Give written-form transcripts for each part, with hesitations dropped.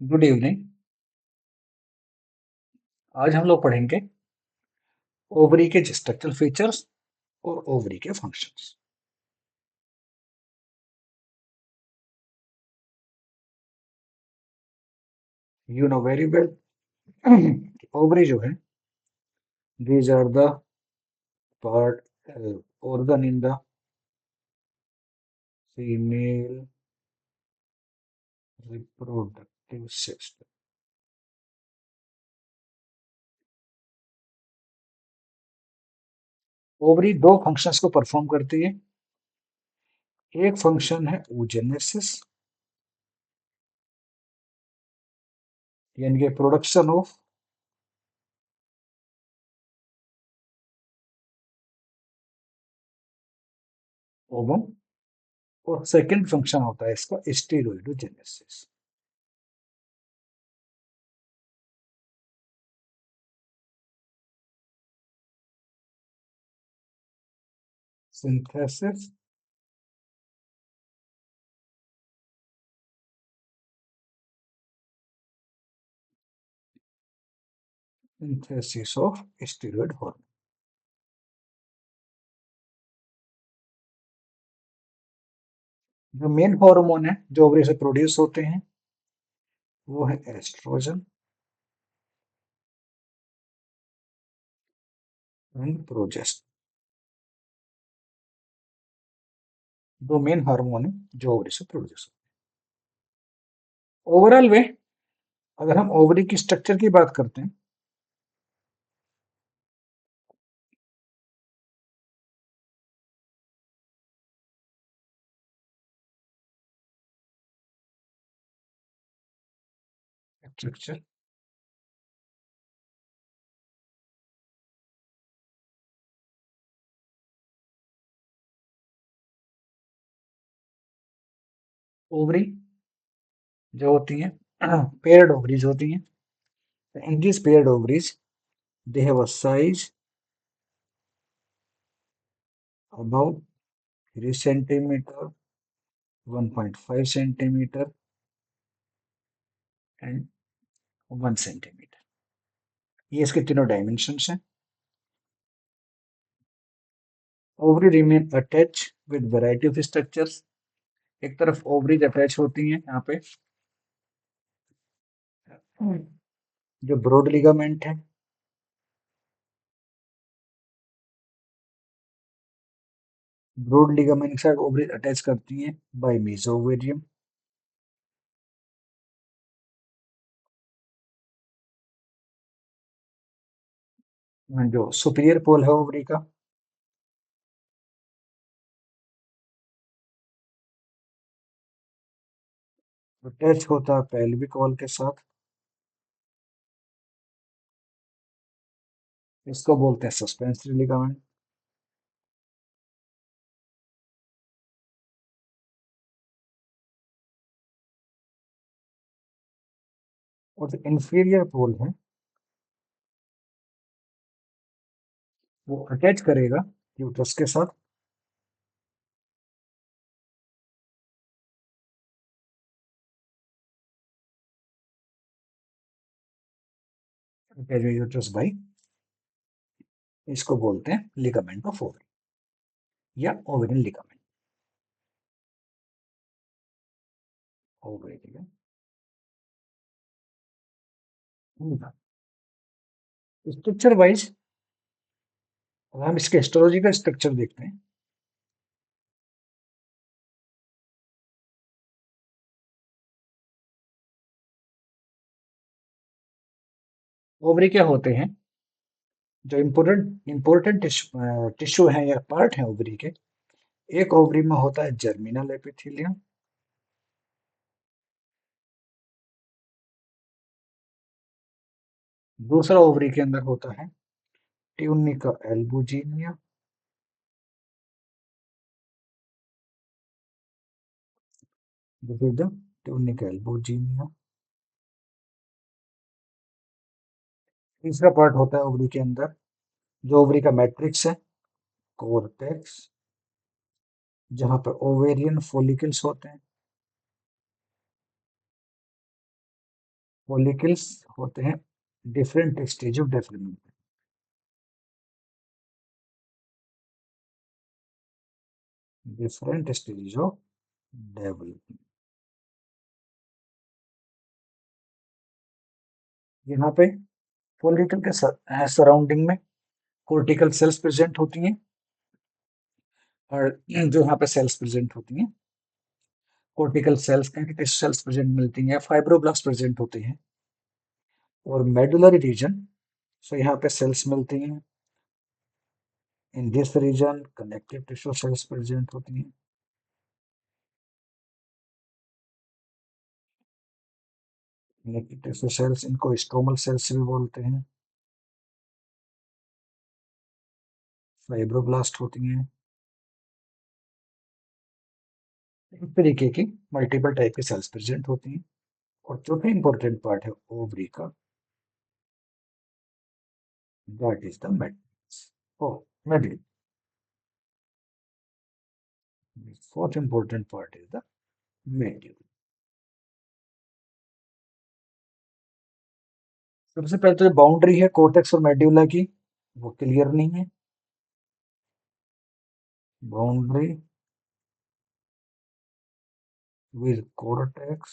Good evening. आज हम लोग पढ़ेंगे ओवरी के स्ट्रक्चरल फीचर्स और ओवरी के functions. You know very well ovary जो है, these are the part organ in the female reproductive system. Ovary दो फंक्शंस को परफॉर्म करती है। एक फंक्शन है oogenesis, यानी कि प्रोडक्शन ऑफ ओवम, और सेकंड फंक्शन होता है इसका steroidogenesis. Synthesis synthesis of steroid hormone. जो मेन हार्मोन है जो ओवरी से प्रोड्यूस होते हैं वो है एस्ट्रोजन एंड प्रोजेस्टेरोन। दो मेन हार्मोन है जो ओवरी से प्रोड्यूस होते हैं। ओवरऑल वे, अगर हम ओवरी की स्ट्रक्चर की बात करते हैं, स्ट्रक्चर ओवरी जो होती हैं पेयर्ड ओवरीज होती हैं। In this paired ovaries they have a size about 3 centimetre, 1.5 centimetre and 1 centimetre. ये इसके तीनों डायमेंशंस हैं। Ovary remain attach with variety of structures. एक तरफ ओवरीज अटैच होती हैं यहाँ पे, जो ब्रॉड लिगामेंट है। ब्रॉड लिगामेंट के साथ ओवरीज अटैच करती हैं बाय मेसोवेरियम, जो सुपीरियर पोल है ओवरी का। अटैच होता है पेल्विक वॉल के साथ। इसको बोलते हैं सस्पेंसरी लिगामेंट। और जो इंफीरियर पोल है वो अटैच करेगा यूट्रस के साथ। अटैच यूट्रस बाई, इसको बोलते हैं लिगामेंट ऑफ ओवरी या ovarian ligament. Ovary ligament structure wise, अगर हम इसके हिस्टोलॉजिकल स्ट्रक्चर देखते हैं, ओवरी क्या होते हैं, जो इम्पोर्टेंट इम्पोर्टेंट टिश्यू है या पार्ट है ओवरी के। एक ओवरी में होता है जर्मिनल एपिथेलियम, दूसरा ओवरी के अंदर होता है tunica albuginea, the tunica albuginea. तीसरा पार्ट होता है ओवरी के अंदर, जो ओवरी का मैट्रिक्स है, कोर्टेक्स, जहां पर ओवेरियन फॉलिकल्स होते हैं। फॉलिकल्स होते हैं different stage of development. Different stage of development. यहाँ पे फॉलिकल के सराउंडिंग में कोर्टिकल सेल्स प्रेजेंट होती हैं, और जो यहाँ पे सेल्स प्रेजेंट होती हैं, cortical cells, tissue cells present मिलती हैं, फाइब्रोब्लास्ट प्रेजेंट होते हैं। और मेडुलरी रीजन, सो यहाँ पे सेल्स मिलती हैं। In this region connective tissue cells present होती हैं। कनेक्टिव टिश्यू सेल्स, इनको स्ट्रोमल सेल्स भी बोलते हैं। फाइब्रोब्लास्ट होती हैं। इस तरीके की मल्टीपल टाइप की सेल्स प्रेजेंट होती हैं। और चौथा इंपॉर्टेंट पार्ट है ओवरी का, that is the medulla. Oh, medulla. Fourth important part is the medulla. सबसे पहले तो जो बाउंड्री है कोर्टेक्स और मेड्यूला की, वो क्लियर नहीं है। Boundary with cortex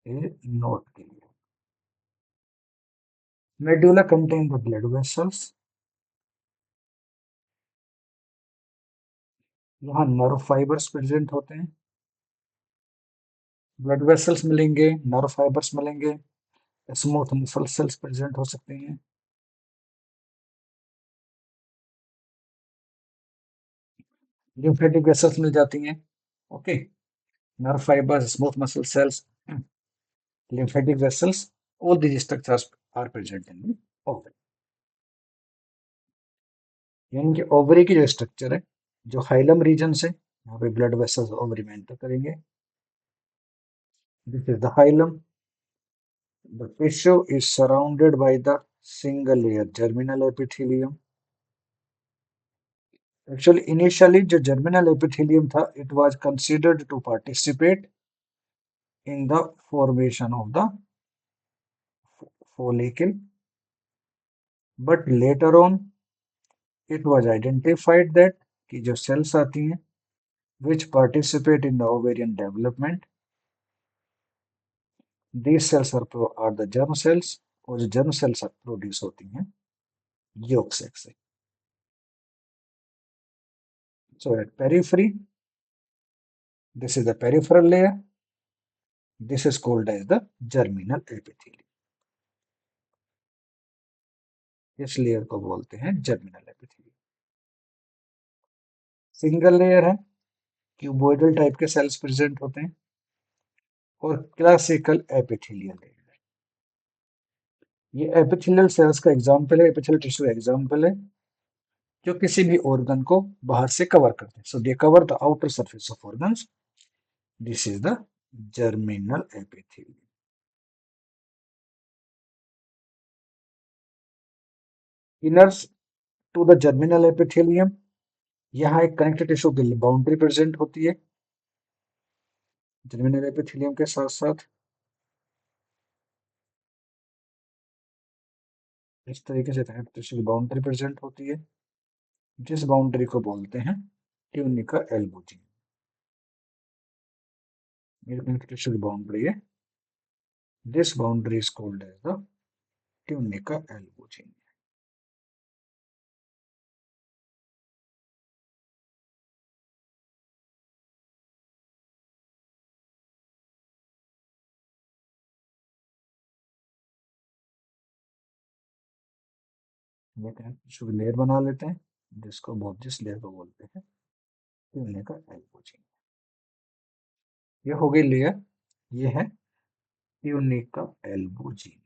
is not clear. Medulla contain the blood vessels. यहाँ नर्व फाइबर्स प्रेजेंट होते हैं। ब्लड वेसल्स मिलेंगे, नर्व फाइबर्स मिलेंगे, स्मूथ मसल सेल्स प्रेजेंट हो सकते हैं। लिम्फेटिक वेसल्स मिल जाती हैं। Okay, nerve fibres, smooth muscle cells, lymphatic vessels, all these structures are present in the ovary। यानी कि ओवरी की जो स्ट्रक्चर है, जो हाइलम रीजन से यहाँ पे ब्लड वेसल्स ओवरी में एंटर करेंगे। This is the hilum. The tissue is surrounded by the single layer germinal epithelium। Actually, initially जो germinal epithelium था, it was considered to participate in the formation of the follicle, but later on it was identified that कि जो cells आती हैं which participate in the ovarian development, these cells are the germ cells, और जो germ cells produce होती हैं yolk sac से। So at periphery, this is the peripheral layer, this is called as the germinal epithelium। इस layer को बोलते हैं germinal epithelium. Single layer है, क्यूबोइडल टाइप के सेल्स प्रेजेंट होते हैं। और क्लासिकल एपिथेलियल लेयर, ये एपिथेलियल सेल्स का एग्जांपल है, एपिथेलियल टिश्यू एग्जांपल है, जो किसी भी ऑर्गन को बाहर से कवर करते हैं। So they cover the outer surface of organs. This is the germinal epithelium. Inner to the germinal epithelium, यहाँ एक कनेक्टिव टिश्यू की बाउंड्री प्रेजेंट होती है जर्मिनल एपिथेलियम के साथ साथ। इस तरीके से कनेक्टिव टिश्यू की बाउंड्री प्रेजेंट होती है, जिस बाउंड्री को बोलते हैं ट्यूनिका एल्बुजिन। ये कनेक्टिव टिश्यू की बाउंड्री है। This boundary is called as the tunica albuginea. ये कनेक्टिव टिश्यू की लेयर बना लेते हैं, जिसको जिस लेयर को बोलते हैं ट्यूनिका एल्बुजिन। ये हो गई लेयर, ये है ट्यूनिका एल्बुजिन।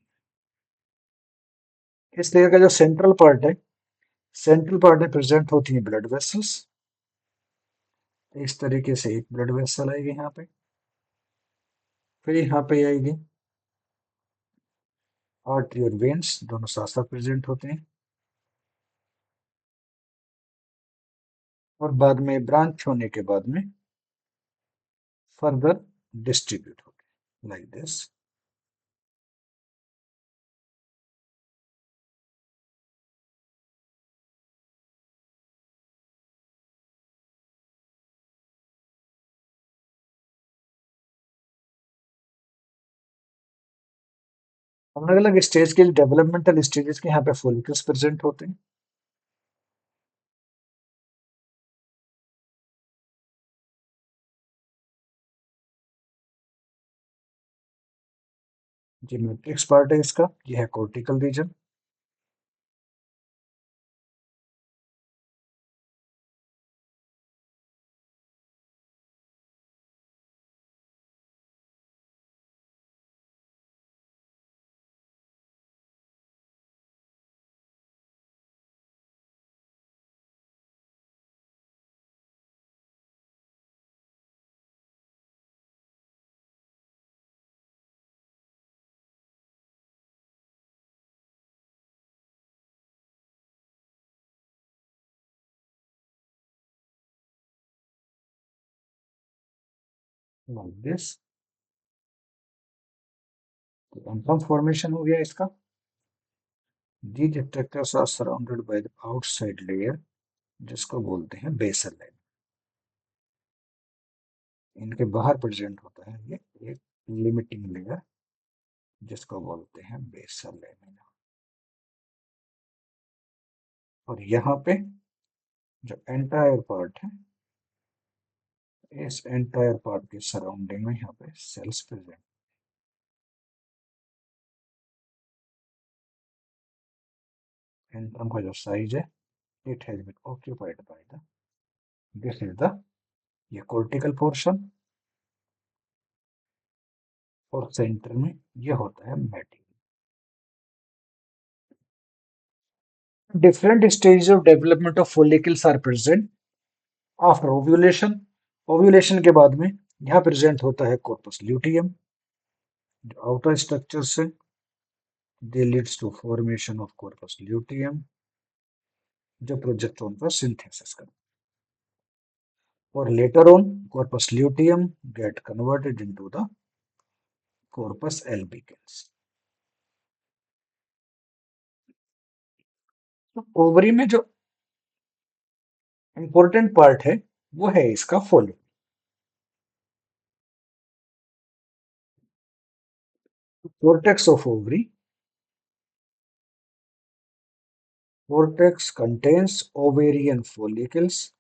इस लेयर का जो सेंट्रल पार्ट है, सेंट्रल पार्ट में प्रेजेंट होती है ब्लड वेसल्स। इस तरीके से एक ब्लड वेसल आएगी यहाँ पे, फिर यहाँ पे आएगी आर्टरी और वेन्स, दोनों साथ साथ प्रेजेंट होते हैं, और बाद में ब्रांच होने के बाद में फर्दर डिस्ट्रीब्यूट होते हैं। like this. अलग अलग स्टेज के डेवलपमेंटल स्टेजेस के यहाँ पे फॉलिकल्स प्रेजेंट होते हैं। ये मैट्रिक्स पार्ट है इसका, ये है कोर्टिकल रीजन। like this। तो एम्पलम फॉर्मेशन हो गया इसका। These detectors are surrounded by the outside layer, जिसको बोलते हैं बेसल लाइन। इनके बाहर प्रेजेंट होता है ये एक लिमिटिंग लेयर, जिसको बोलते हैं बेसल लाइन। और यहाँ पे जो एंटायर पार्ट है, इस एंटायर पार्ट के सराउंडिंग में यहाँ पे सेल्स प्रेजेंट। एंट्रम का जो साइज है, it has been occupied by the, this is the, ये कोर्टिकल पोर्शन, और सेंटर में ये होता है मेटिंग। Different stages of development of follicles are present after ovulation। Ovulation के बाद में यहाँ प्रेजेंट होता है कॉर्पस ल्यूटियम, जो आउटर स्ट्रक्चर से they leads to formation of corpus luteum, जो प्रोजेक्टोन का सिंथेसिस करता है। और later on corpus luteum get converted into the corpus albicans. तो ओवरी में जो इंपॉर्टेंट पार्ट है वो है इसका follicle. cortex of ovary, cortex contains ovarian follicles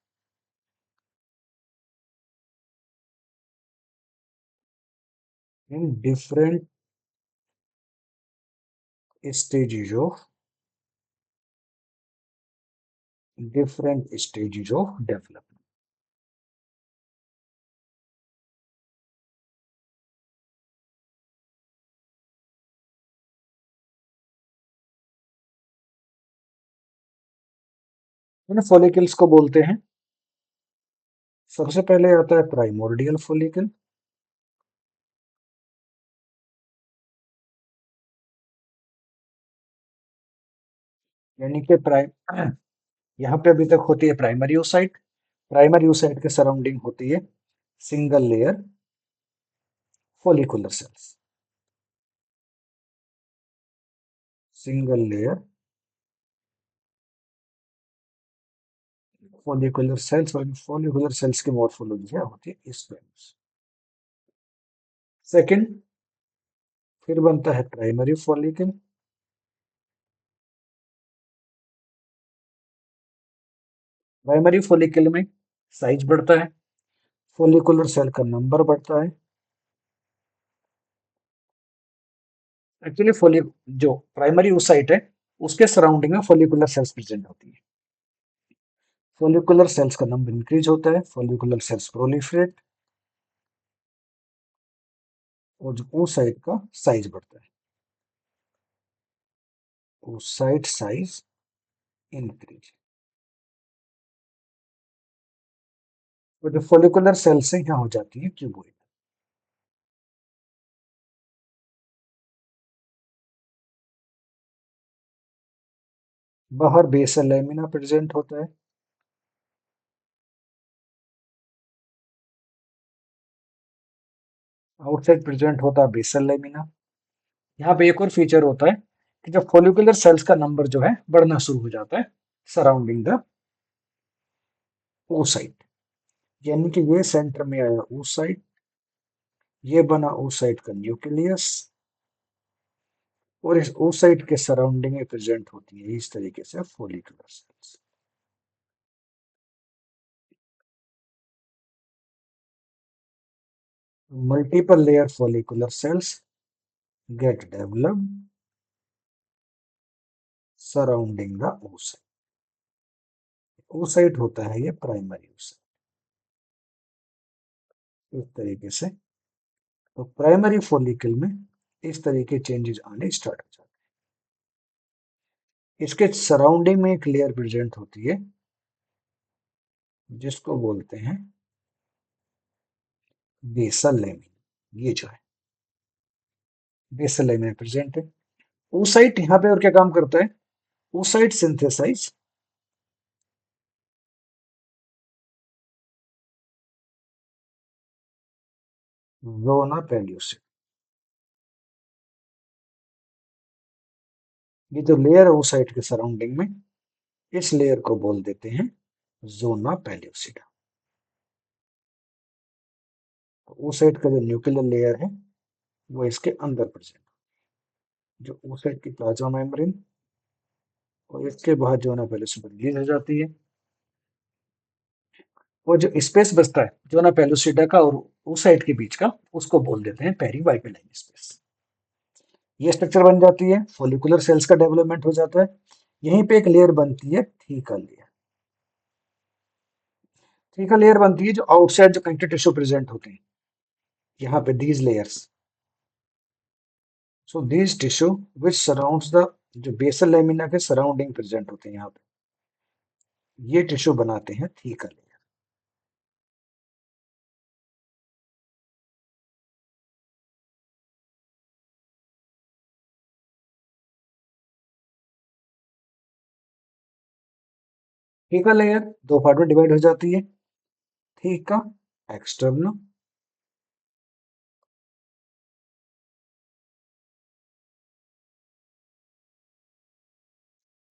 in stages of development। In follicles को बोलते हैं, सबसे पहले आता है प्राइमोर्डियल फॉलिकल, यानी कि प्राइम यहाँ पे अभी तक होती है प्राइमरी oocyte। प्राइमरी oocyte के सराउंडिंग होती है single layer follicular cells. Single layer follicular cells, और फॉलिकुलर सेल्स की मॉर्फोलॉजी होती है इस पे। सेकंड, फिर बनता है प्राइमरी फॉलिकल। प्राइमरी फॉलिकल में साइज बढ़ता है, फॉलिकुलर सेल का नंबर बढ़ता है। एक्चुअली फोली जो प्राइमरी oocyte है उसके सराउंडिंग में फॉलिकुलर सेल्स प्रेजेंट होती है। फॉलिकुलर सेल्स का नंबर इंक्रीज होता है, फॉलिकुलर सेल्स प्रोलिफरेट, और जो oocyte का साइज बढ़ता है, oocyte साइज इंक्रीज। तो जो फॉलिकुलर सेल्स है यहाँ हो जाती है क्यूबोइड। बाहर बेसल लैमिना प्रेजेंट होता है, आउटसाइड प्रेजेंट होता है बेसल लेमिना। यहाँ पे एक और फीचर होता है कि जब फोलिकुलर सेल्स का नंबर जो है बढ़ना शुरू हो जाता है सराउंडिंग द oocyte, यानी कि ये सेंटर में आया oocyte, ये बना oocyte का न्यूक्लियस, और इस oocyte के सराउंडिंग में प्रेजेंट होती है इस तरीके से follicular cells. Multiple layer follicular cells get developed surrounding the oocyte। oocyte होता है ये प्राइमरी oocyte इस तरीके से। तो प्राइमरी फॉलिकल में इस तरीके चेंजेस आने स्टार्ट हो जाते हैं। इसके सराउंडिंग में एक लेयर प्रेजेंट होती है जिसको बोलते हैं बेसल लेमिन। ये जो है बेसल लेमिन प्रेजेंट है। oocyte यहाँ पे और क्या काम करता है? oocyte synthesize zona pellucida. ये जो लेयर है oocyte के सराउंडिंग में, इस लेयर को बोल देते हैं ज़ोना पेल्यूसिडा। oocyte का जो न्यूक्लियर लेयर है वो इसके अंदर प्रेजेंट, जो oocyte की प्लाज्मा मेम्ब्रेन और इसके बाहर ज़ोना पेल्यूसिडा रिलीज हो जाती है। वो जो स्पेस बचता है जोना पेलुसिडा का और oocyte के बीच का, उसको बोल देते हैं पेरीवाइपिलाइन स्पेस। ये स्ट्रक्चर बन जाती है, फॉलिकुलर सेल्स का डेवलपमेंट हो जाता है। यहीं पे एक लेयर बनती है थीका लेयर। थीका लेयर बनती है जो आउटसाइड जो कनेक्टिव टिश्यू प्रेजेंट होते हैं यहाँ पे these layers. So these tissue which surrounds the, जो बेसल लेमिना के सराउंडिंग प्रेजेंट होते हैं यहाँ पे, ये टिश्यू बनाते हैं थीका लेयर। थीका लेयर दो पार्ट में डिवाइड हो जाती है, थीका एक्सटर्नल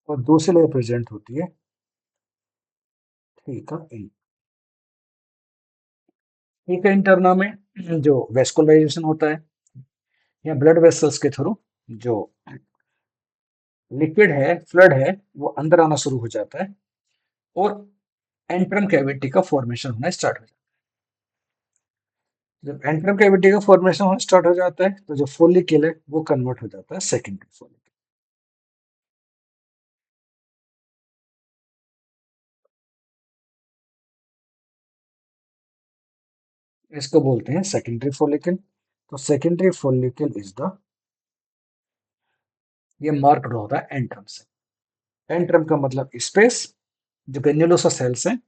और दूसरी लेयर प्रेजेंट होती है थीका इन। ठीक है, इंटरना में जो वेस्कुलराइजेशन होता है या ब्लड वेसल्स के थ्रू जो लिक्विड है, फ्लड है, वो अंदर आना शुरू हो जाता है और एंट्रम कैविटी का फॉर्मेशन होना स्टार्ट हो जाता है। जब एंट्रम कैविटी का फॉर्मेशन होना स्टार्ट हो जाता है तो जो फोलिकल है वो कन्वर्ट हो जाता है सेकेंडरी फोलिकल। इसको बोलते हैं सेकेंडरी फोलिकल। तो सेकेंडरी फोलिकल इज द, ये मार्क्ड होता है एंट्रम से। एंट्रम का मतलब स्पेस। जो ग्रेन्युलोसा सेल्स हैं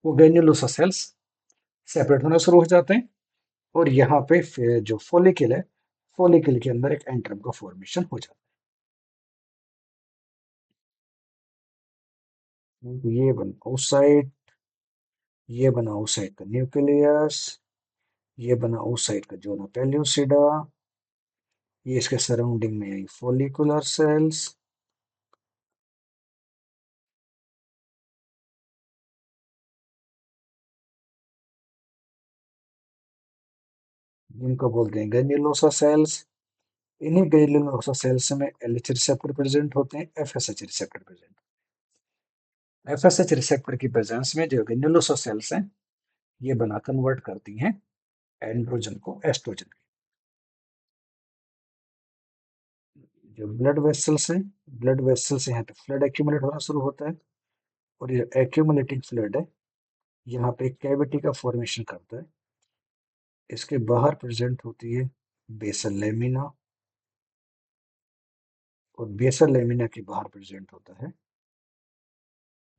वो ग्रेन्युलोसा सेल्स सेपरेट होना शुरू हो जाते हैं और यहाँ पे फिर जो फॉलिकल है, फॉलिकल के अंदर एक एंट्रम का फॉर्मेशन हो जाता है। ये बना oocyte, ये बना oocyte का न्यूक्लियस, ये बना oocyte का जोना पेल्यूसिडा, ये इसके सराउंडिंग में आई फॉलिकुलर सेल्स, जिनको बोलते हैं ग्रेन्युलोसा सेल्स। इन्हीं ग्रेन्युलोसा सेल्स में एलएच रिसेप्टर प्रेजेंट होते हैं, FSH receptor present. FSH receptor की प्रेजेंस में जो ग्रेन्युलोसा सेल्स हैं ये बना कन्वर्ट करती हैं एंड्रोजन को एस्ट्रोजन। जो ब्लड वेसल्स हैं, ब्लड वेसल्स से यहाँ पे फ्लड एक्यूमुलेट होना शुरू होता है और ये एक्यूमुलेटिंग फ्लड है यहाँ पे एक कैविटी का फॉर्मेशन करता है। इसके बाहर प्रेजेंट होती है बेसल लेमिना और बेसल लेमिना के बाहर प्रेजेंट होता है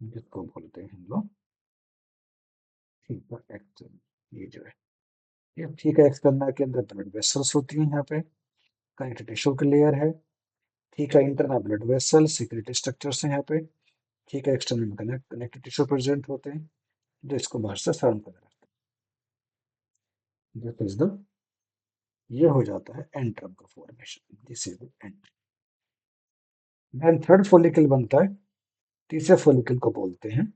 जिसको बोलते हैं हम लोग थीका एक्सटर्नल। ये जो है, ये थीका एक्सटर्नल के अंदर ब्लड वेसल्स होती हैं, यहाँ पे कनेक्टिव टिश्यू की लेयर है। Theca internal blood vessel secretory structures हैं यहाँ पे। थीका एक्सटर्नल में कनेक्टिव टिश्यू प्रेजेंट होते हैं जो इसको बाहर से सराउंड कर रखते हैं। दिस इज द ये हो जाता है एंट्रम का formation, this is antrum. Then third follicle बनता है, तीसरे फॉलिकल को बोलते हैं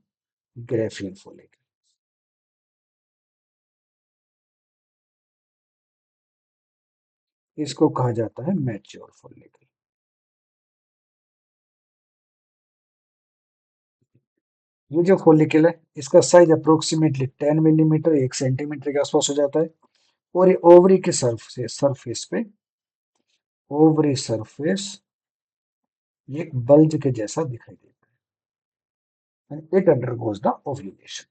ग्रेफियन फॉलिकल। इसको कहा जाता है मैच्योर फॉलिकल। ये जो फॉलिकल है इसका साइज अप्रोक्सीमेटली 10 मिलीमीटर 1 सेंटीमीटर के आसपास हो जाता है, और ये ओवरी के सरफेस पे, ओवरी सरफेस ये एक बल्ज के जैसा दिखाई देता है, and it undergoes the ovulation.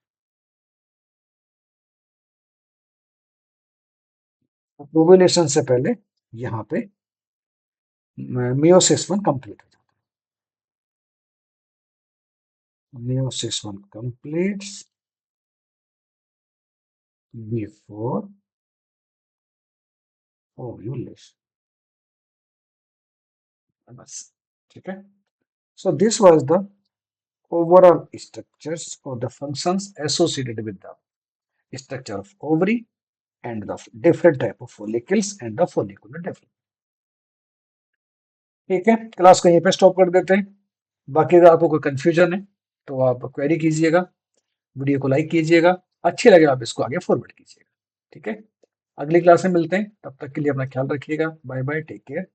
Ovulation से पहले यहाँ पे मियोसिस वन कंप्लीट हो जाता है। Meiosis one completes before ovulation, बस, ठीक है। So this was the overall structures or the functions associated with the structure of ovary and the different type of follicles and the follicular development। ठीक है, class को यहीं पे stop कर देते हैं। बाकी अगर आपको कोई कंफ्यूजन है तो आप क्वेरी कीजिएगा, वीडियो को लाइक कीजिएगा, अच्छी लगे आप इसको आगे फॉरवर्ड कीजिएगा। ठीक है, अगली क्लास में मिलते हैं, तब तक के लिए अपना ख्याल रखिएगा। Bye bye, take care.